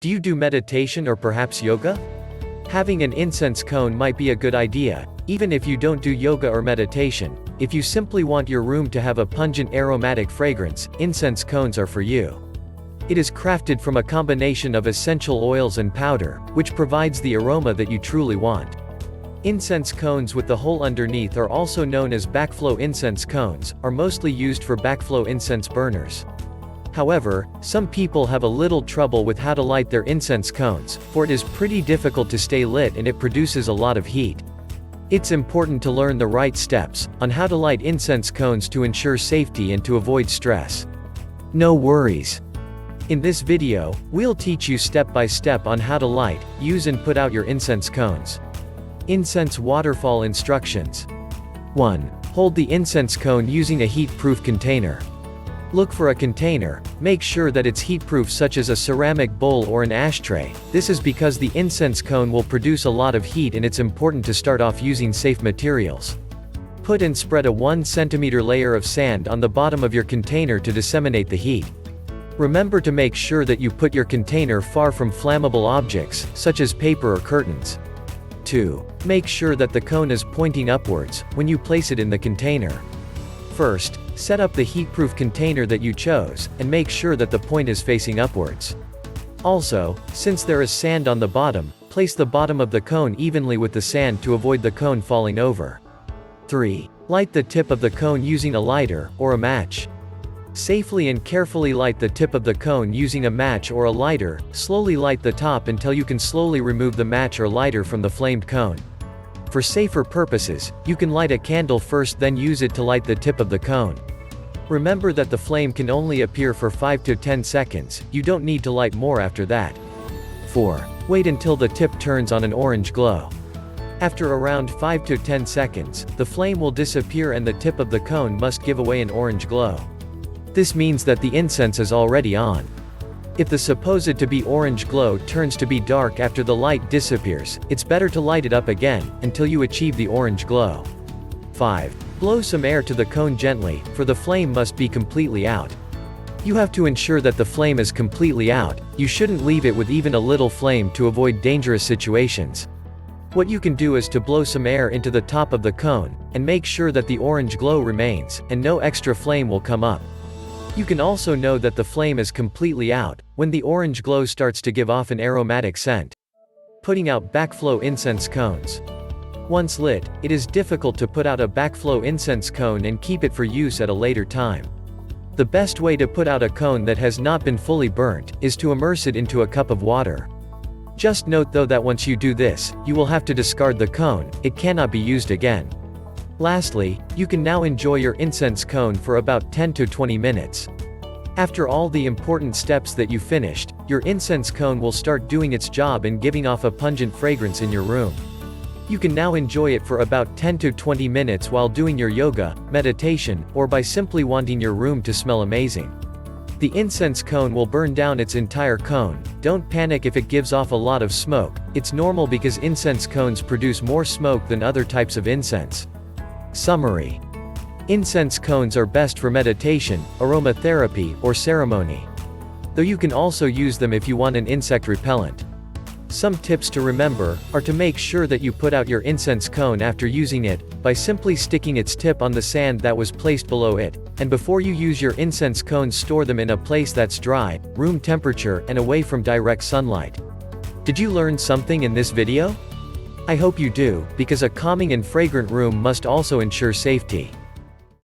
Do you do meditation or perhaps yoga? Having an incense cone might be a good idea, even if you don't do yoga or meditation. If you simply want your room to have a pungent aromatic fragrance, incense cones are for you. It is crafted from a combination of essential oils and powder, which provides the aroma that you truly want. Incense cones with the hole underneath are also known as backflow incense cones, are mostly used for backflow incense burners. However, some people have a little trouble with how to light their incense cones, for it is pretty difficult to stay lit and it produces a lot of heat. It's important to learn the right steps on how to light incense cones to ensure safety and to avoid stress. No worries. In this video, we'll teach you step by step on how to light, use and put out your incense cones. Incense Waterfall Instructions. 1. Hold the incense cone using a heat-proof container. Look for a container, make sure that it's heat-proof such as a ceramic bowl or an ashtray. This is because the incense cone will produce a lot of heat and it's important to start off using safe materials. Put and spread a 1 cm layer of sand on the bottom of your container to disseminate the heat. Remember to make sure that you put your container far from flammable objects, such as paper or curtains. 2. Make sure that the cone is pointing upwards when you place it in the container. First, set up the heat-proof container that you chose, and make sure that the point is facing upwards. Also, since there is sand on the bottom, place the bottom of the cone evenly with the sand to avoid the cone falling over. 3. Light the tip of the cone using a lighter, or a match. Safely and carefully light the tip of the cone using a match or a lighter. Slowly light the top until you can slowly remove the match or lighter from the flamed cone. For safer purposes, you can light a candle first, then use it to light the tip of the cone. Remember that the flame can only appear for 5 to 10 seconds, you don't need to light more after that. 4. Wait until the tip turns on an orange glow. After around 5 to 10 seconds, the flame will disappear and the tip of the cone must give away an orange glow. This means that the incense is already on. If the supposed to be orange glow turns to be dark after the light disappears, it's better to light it up again, until you achieve the orange glow. 5. Blow some air to the cone gently, for the flame must be completely out. You have to ensure that the flame is completely out. You shouldn't leave it with even a little flame to avoid dangerous situations. What you can do is to blow some air into the top of the cone, and make sure that the orange glow remains, and no extra flame will come up. You can also know that the flame is completely out when the orange glow starts to give off an aromatic scent. Putting out backflow incense cones. Once lit, it is difficult to put out a backflow incense cone and keep it for use at a later time. The best way to put out a cone that has not been fully burnt is to immerse it into a cup of water. Just note though that once you do this, you will have to discard the cone, it cannot be used again. Lastly, you can now enjoy your incense cone for about 10 to 20 minutes. After all the important steps that you finished, your incense cone will start doing its job and giving off a pungent fragrance in your room. You can now enjoy it for about 10 to 20 minutes while doing your yoga, meditation, or by simply wanting your room to smell amazing. The incense cone will burn down its entire cone. Don't panic if it gives off a lot of smoke, it's normal because incense cones produce more smoke than other types of incense. Summary. Incense cones are best for meditation, aromatherapy, or ceremony. Though you can also use them if you want an insect repellent. Some tips to remember are to make sure that you put out your incense cone after using it, by simply sticking its tip on the sand that was placed below it, and before you use your incense cones, store them in a place that's dry, room temperature, and away from direct sunlight. Did you learn something in this video? I hope you do, because a calming and fragrant room must also ensure safety.